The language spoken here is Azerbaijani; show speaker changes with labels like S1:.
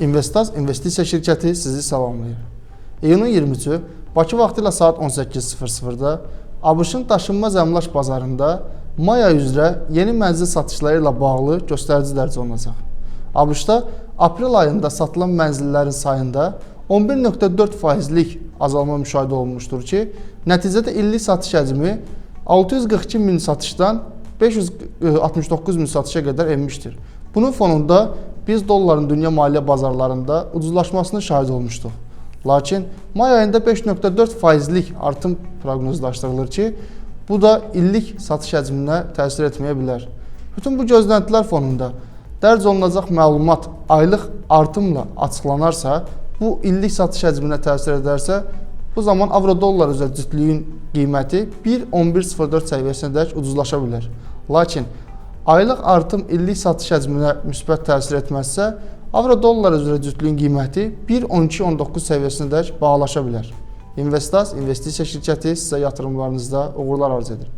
S1: Investaz investisiya şirkəti sizi salamlayır. İyunun 23-ü Bakı vaxtı ilə saat 18:00-da ABŞ-ın daşınmaz əmlak bazarında may ayı üzrə yeni mənzil satışları ilə bağlı göstərici dərc olunacaq. ABŞ-da aprel ayında satılan mənzillərin sayında 11,4%lik azalma müşahidə olunmuşdur ki, nəticədə illik satış həcmi 642 min satışdan 569 min satışa qədər enmişdir. Bunun fonunda biz dolların dünya maliyyə bazarlarında ucuzlaşmasına şahid olmuşduq. Lakin may ayında 5,4%lik artım proqnozlaşdırılır ki, bu da illik satış həcminə təsir etməyə bilər. Bütün bu gözləntilər fonunda dərc olunacaq məlumat aylıq artımla açıqlanarsa, bu illik satış həcminə təsir edərsə, bu zaman avro-dollar üzrə cütlüyün qiyməti 1,1104 səviyyəsinədək ucuzlaşa bilər. Lakin aylıq artım illik satış həcminə müsbət təsir etməzsə, avro-dollar üzrə cütlüyün qiyməti 1,1219 səviyyəsinədək bahalaşa bilər. Investaz investisiya şirkəti sizə yatırımlarınızda uğurlar arz edir.